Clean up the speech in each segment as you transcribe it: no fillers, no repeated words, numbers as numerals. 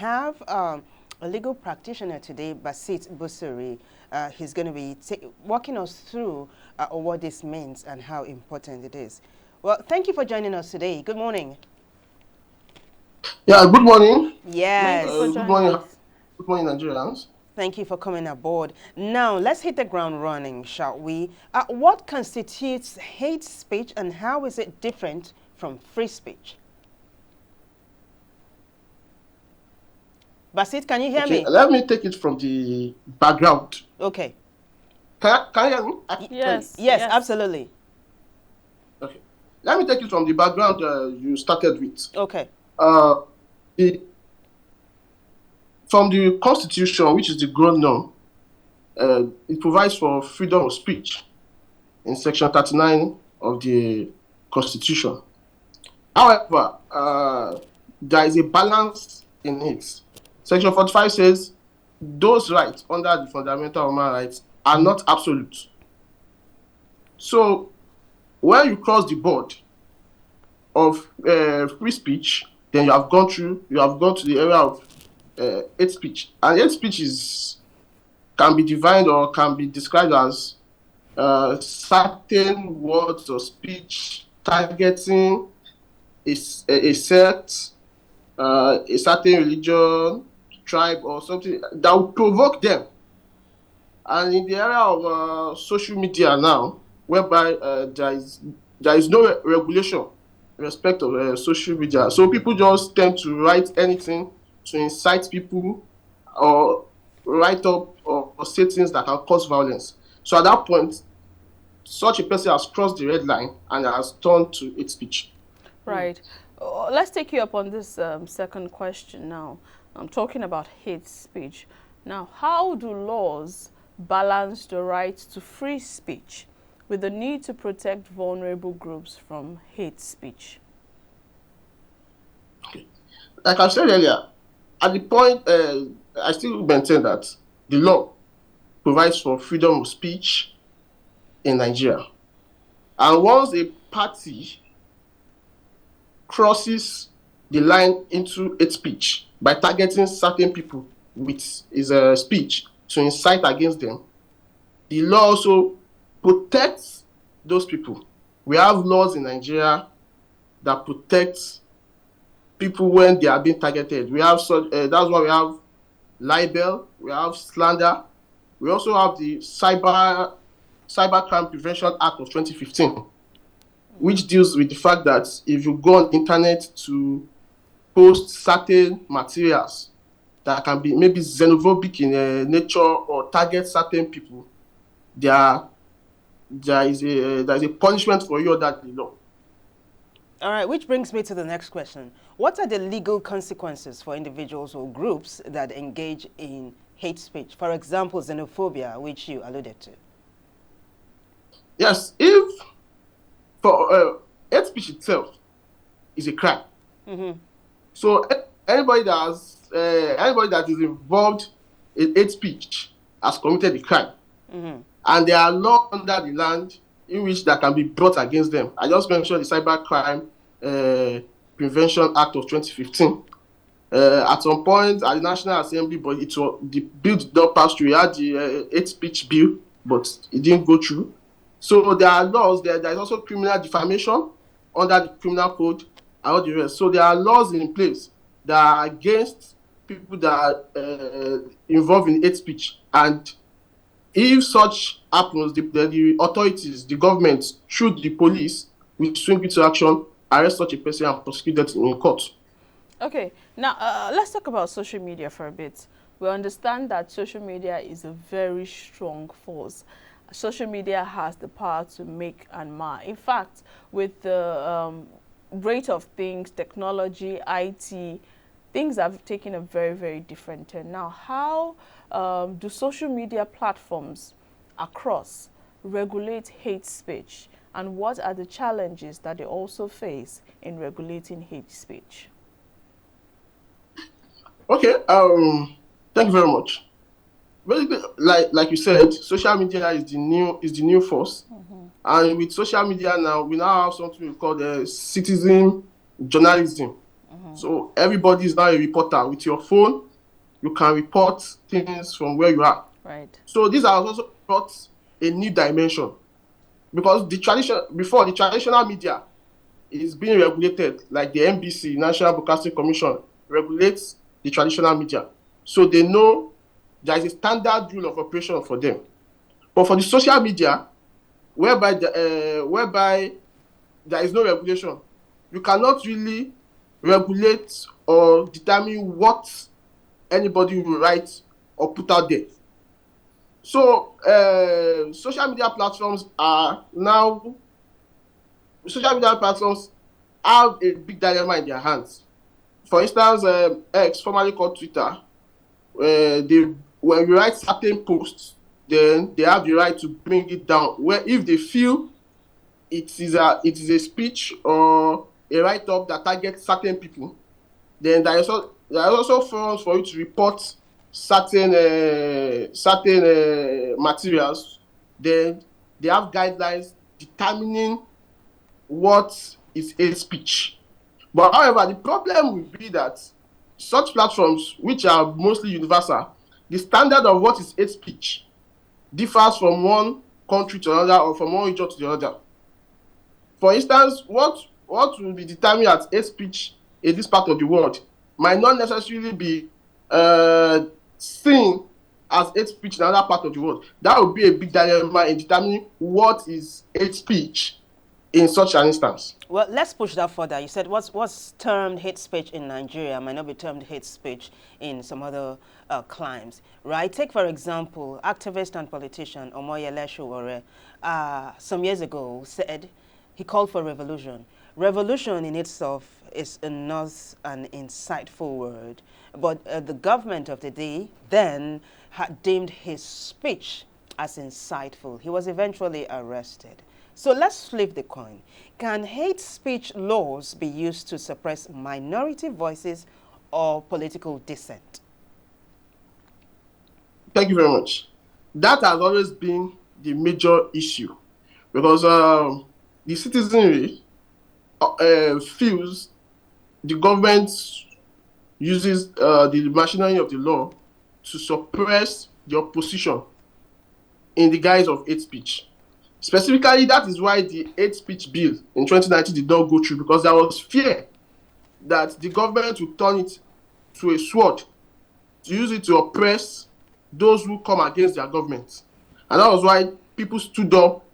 have a legal practitioner today, Basit Busari. He's going to be walking us through what this means and how important it is. Well, thank you for joining us today. Good morning. Yeah, good morning. Yes. Good morning. Good morning, Nigerians. Thank you for coming aboard. Now, let's hit the ground running, shall we? What constitutes hate speech and how is it different from free speech? Basit, can you hear me? Let me take it from the background. Okay. Can you hear me? Yes, absolutely. Okay. Let me take it from the background you started with. Okay. From the Constitution, which is the ground norm, it provides for freedom of speech in Section 39 of the Constitution. However, there is a balance in it. Section 45 says those rights under the fundamental human rights are not absolute. So when you cross the board of free speech, then you have gone to the area of hate speech. And hate speech can be defined or can be described as certain words or speech targeting a sect, a certain religion, tribe, or something that would provoke them. And in the area of social media now, whereby there is no regulation in respect of social media, so people just tend to write anything to incite people or write up or say things that can cause violence. So at that point, such a person has crossed the red line and has turned to hate speech. Right. Let's take you up on this second question now. I'm talking about hate speech. Now, how do laws balance the right to free speech with the need to protect vulnerable groups from hate speech? Okay. Like I said earlier, at the point, I still maintain that the law provides for freedom of speech in Nigeria. And once a party crosses the line into hate speech by targeting certain people with his speech to incite against them, the law also protects those people. We have laws in Nigeria that protect people when they are being targeted. We have that's why we have libel, we have slander. We also have the Cybercrime Prevention Act of 2015, which deals with the fact that if you go on the internet to post certain materials that can be maybe xenophobic in nature or target certain people, there is a punishment for you under the law. All right, which brings me to the next question. What are the legal consequences for individuals or groups that engage in hate speech? For example, xenophobia, which you alluded to. Yes, if for hate speech itself is a crime. So anybody that is involved in hate speech has committed a crime. And there are laws under the land in which that can be brought against them. I just mentioned the Cybercrime Prevention Act of 2015. At some point at the National Assembly, but the bill did not pass through. We had the hate speech bill, but it didn't go through. So there are laws. There is also criminal defamation under the criminal code and all the rest. So there are laws in place that are against people that are involved in hate speech. And if such happens, the authorities, the government, through the police, will swing into action, arrest such a person and prosecute them in court. Okay, now let's talk about social media for a bit. We understand that social media is a very strong force. Social media has the power to make and mar. In fact, with the rate of things, technology, IT, things have taken a very, very different turn. Now, how do social media platforms across regulate hate speech, and what are the challenges that they also face in regulating hate speech? Okay, thank you very much. Basically, like you said, social media is the new force, and with social media now, we now have something we call the citizen journalism. So everybody is now a reporter. With your phone, you can report things from where you are. Right. So these are also brought a new dimension, because the traditional media is being regulated, like the NBC, National Broadcasting Commission, regulates the traditional media. So they know there is a standard rule of operation for them. But for the social media, whereby there is no regulation, you cannot really regulate or determine what anybody will write or put out there. So social media platforms have a big dilemma in their hands. For instance, X, formerly called Twitter, when you write certain posts, then they have the right to bring it down. Where if they feel it is a speech or a write-up that targets certain people, then there are also forums for you to report certain materials. Then they have guidelines determining what is hate speech. But however, the problem will be that such platforms, which are mostly universal, the standard of what is hate speech differs from one country to another or from one region to the other. For instance, what will be determined as hate speech in this part of the world might not necessarily be seen as hate speech in another part of the world. That would be a big dilemma in determining what is hate speech in such an instance. Well, let's push that further. You said what's termed hate speech in Nigeria might not be termed hate speech in some other climes, right? Take, for example, activist and politician Omoyele Sowore some years ago said he called for revolution. Revolution in itself is not an insightful word, but the government of the day then had deemed his speech as insightful. He was eventually arrested. So let's flip the coin. Can hate speech laws be used to suppress minority voices or political dissent? Thank you very much. That has always been the major issue, because the citizenry feels the government uses the machinery of the law to suppress the opposition in the guise of hate speech. Specifically, that is why the hate speech bill in 2019 did not go through, because there was fear that the government would turn it to a sword, to use it to oppress those who come against their government. And that was why people stood up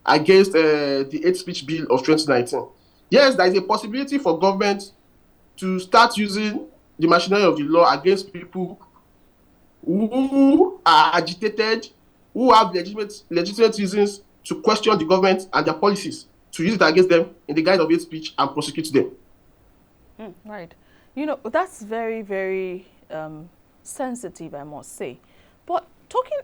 against the hate speech bill of 2019. Yes, there is a possibility for government to start using the machinery of the law against people who are agitated, who have legitimate reasons to question the government and their policies, to use it against them in the guise of hate speech and prosecute them. Right. You know, that's very, very sensitive, I must say. But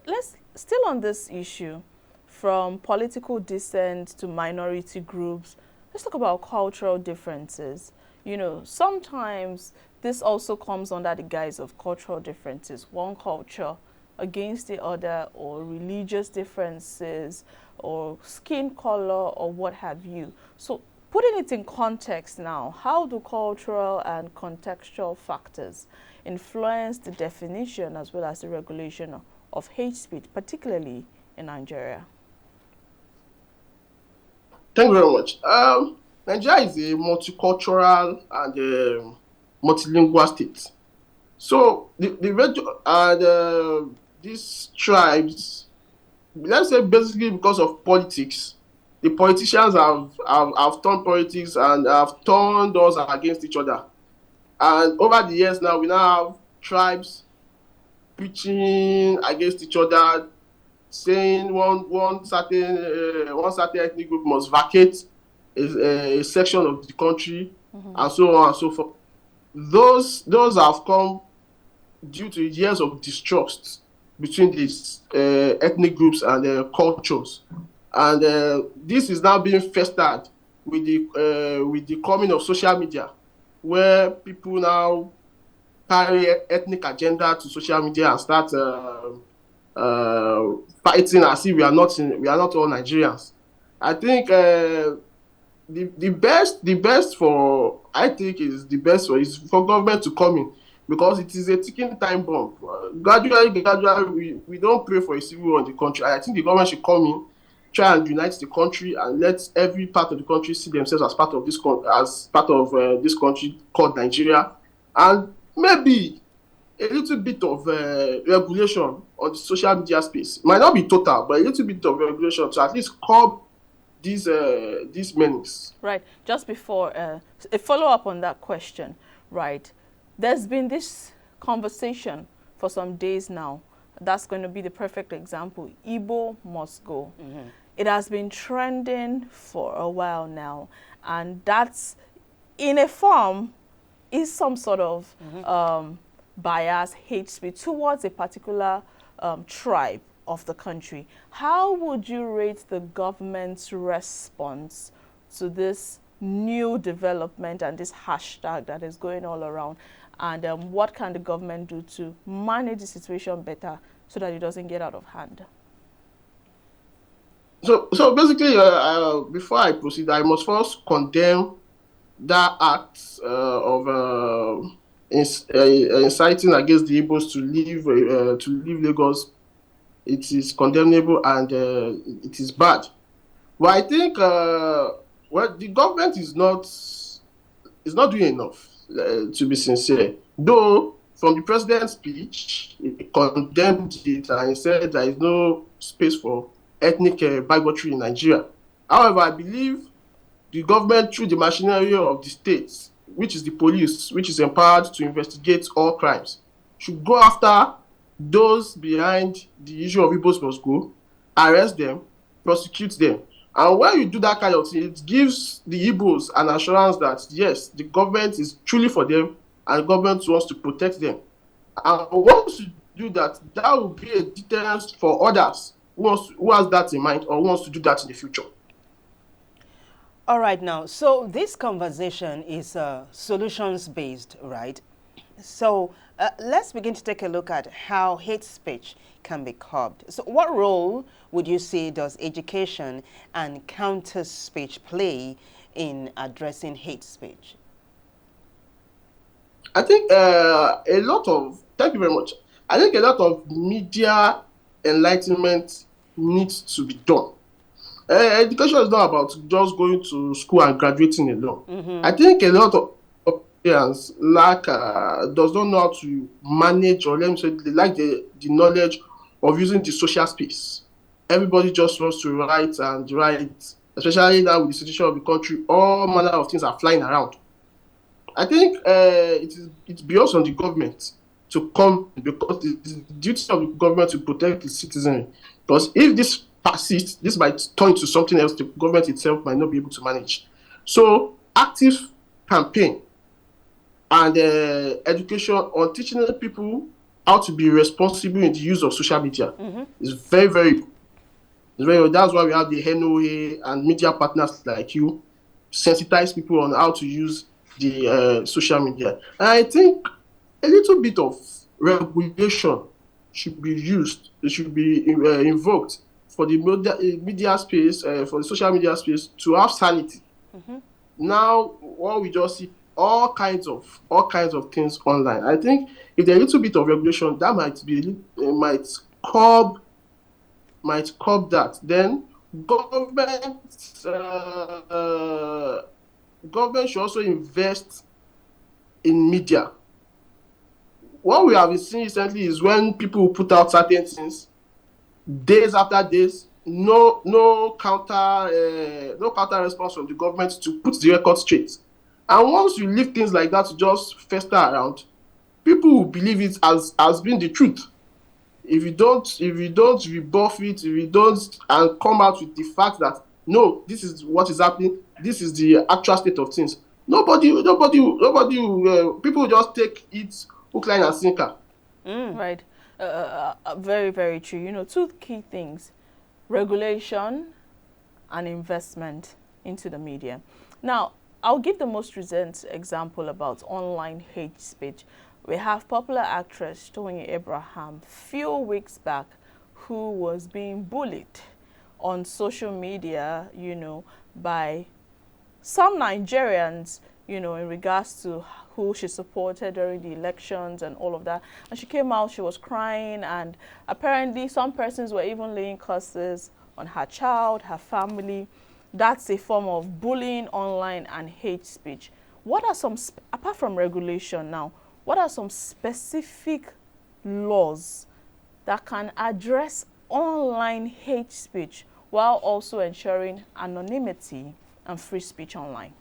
let's still on this issue, from political dissent to minority groups, let's talk about cultural differences. You know, sometimes this also comes under the guise of cultural differences, one culture against the other, or religious differences, or skin color, or what have you. So putting it in context now, how do cultural and contextual factors influence the definition as well as the regulation of hate speech, particularly in Nigeria? Thank you very much. Nigeria is a multicultural and multilingual state. So these tribes, let's say basically because of politics, the politicians have turned politics and have turned us against each other. And over the years now, we now have tribes preaching against each other, saying one certain ethnic group must vacate a section of the country, and so on and so forth. Those have come due to years of distrust between these ethnic groups and cultures, and this is now being festered with the coming of social media, where people now carry ethnic agenda to social media and start fighting as if we are not all Nigerians. I think the best for, I think is the best for is for government to come in, because it is a ticking time bomb. Gradually, we don't pray for a civil war in the country. I think the government should come in, try and unite the country, and let every part of the country see themselves as part of this country called Nigeria, and maybe a little bit of regulation on the social media space. It might not be total, but a little bit of regulation to at least curb these menace. Right. Just before a follow-up on that question, right? There's been this conversation for some days now. That's going to be the perfect example. Igbo must go. It has been trending for a while now, and that's, in a form, is some sort of bias, hate speech towards a particular tribe of the country. How would you rate the government's response to this new development and this hashtag that is going all around? And what can the government do to manage the situation better so that it doesn't get out of hand? So basically, before I proceed, I must first condemn that act of inciting against the Igbos to leave Lagos. It is condemnable and it is bad. But I think the government is not doing enough, to be sincere. Though from the president's speech, he condemned it and he said there is no space for ethnic bigotry in Nigeria. However, I believe the government, through the machinery of the states, which is the police, which is empowered to investigate all crimes, should go after those behind the issue of Igbos must go, arrest them, prosecute them. And when you do that kind of thing, it gives the Igbos an assurance that, yes, the government is truly for them and the government wants to protect them. And once you do that, that will be a deterrent for others who has that in mind or who wants to do that in the future. All right, now, so this conversation is solutions-based, right? So let's begin to take a look at how hate speech can be curbed. So what role would you say does education and counter speech play in addressing hate speech? I think thank you very much. I think a lot of media enlightenment needs to be done. Education is not about just going to school and graduating alone. I think a lot of parents does not know how to manage, or let me say, they lack the knowledge of using the social space. Everybody just wants to write, especially now with the situation of the country. All manner of things are flying around. I think it's beyond on the government to come, because it's the duty of the government to protect the citizenry. Because if this persists, this might turn into something else the government itself might not be able to manage. So active campaign and education on teaching people how to be responsible in the use of social media is very, very, that's why we have the NOA and media partners like you sensitize people on how to use the social media. And I think a little bit of regulation should be used. It should be invoked for the media space, for the social media space, to have sanity. Now, what we just see all kinds of things online. I think if there's a little bit of regulation, that might curb that. Then government should also invest in media. What we have been seeing recently is when people put out certain things, days after days, no counter response from the government to put the record straight. And once you leave things like that to just fester around, people will believe it as being the truth. If you don't rebuff it, if you don't and come out with the fact that no, this is what is happening, this is the actual state of things, nobody will, people will just take it hook, line, and sinker. Right. Very, very true. You know, two key things: regulation and investment into the media. Now, I'll give the most recent example about online hate speech. We have popular actress Toyin Abraham few weeks back, who was being bullied on social media, you know, by some Nigerians, you know, in regards to who she supported during the elections and all of that. And she came out, she was crying, and apparently some persons were even laying curses on her child, her family. That's a form of bullying online and hate speech. What are some, apart from regulation now, what are some specific laws that can address online hate speech while also ensuring anonymity and free speech online?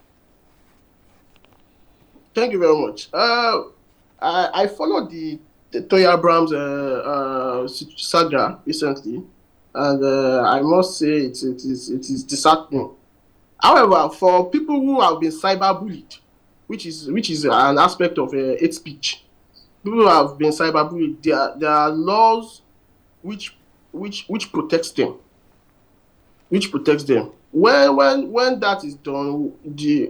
Thank you very much. I followed the Toya Abraham's saga recently, and I must say it is disheartening. However, for people who have been cyberbullied, which is an aspect of hate speech, people who have been cyberbullied, there are laws which protects them. When that is done,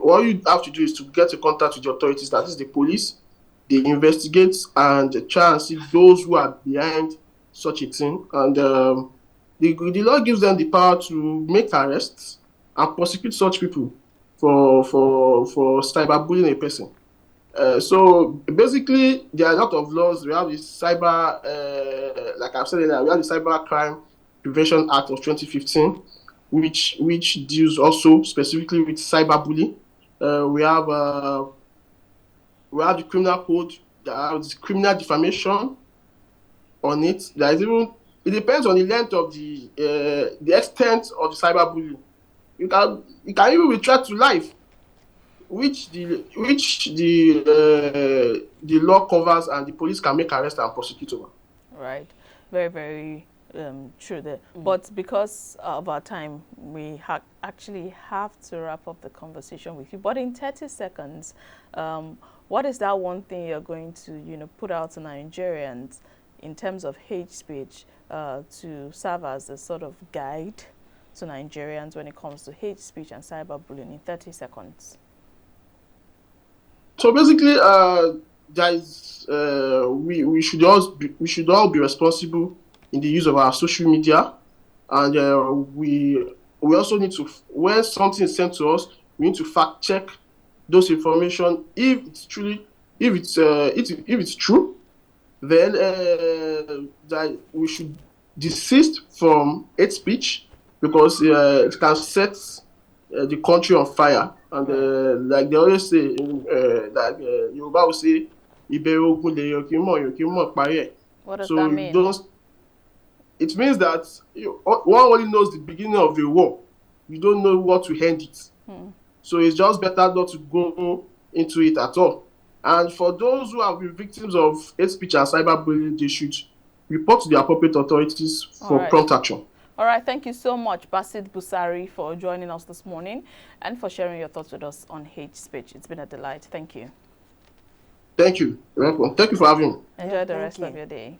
all you have to do is to get in contact with the authorities, that is the police. They investigate and try and see those who are behind such a thing, and the law gives them the power to make arrests and prosecute such people for cyberbullying a person. So basically, there are a lot of laws. We have the cyber, like I've said earlier, we have the Cyber Crime Prevention Act of 2015, which deals also specifically with cyberbullying. We have the criminal code that has criminal defamation on it. There is even, it depends on the length of the extent of the cyberbullying. You can even be threat to life, which the law covers, and the police can make arrest and prosecute over. Right, very, very true there. But because of our time, we actually have to wrap up the conversation with you. But in 30 seconds, what is that one thing you're going to, you know, put out to Nigerians in terms of hate speech to serve as a sort of guide to Nigerians when it comes to hate speech and cyberbullying in 30 seconds? So basically, guys, we should all be responsible in the use of our social media, and we also need to, when something is sent to us, we need to fact check those information. If it's true, then that we should desist from hate speech, because it can set the country on fire. And like they always say, Yoruba will say, what does that mean? It means that one only knows the beginning of a war. You don't know what to end it. So it's just better not to go into it at all. And for those who have been victims of hate speech and cyberbullying, they should report to the appropriate authorities for prompt action. All right, thank you so much, Basit Busari, for joining us this morning and for sharing your thoughts with us on hate speech. It's been a delight. Thank you. Thank you. You're welcome. Thank you for having me. Enjoy the rest of your day.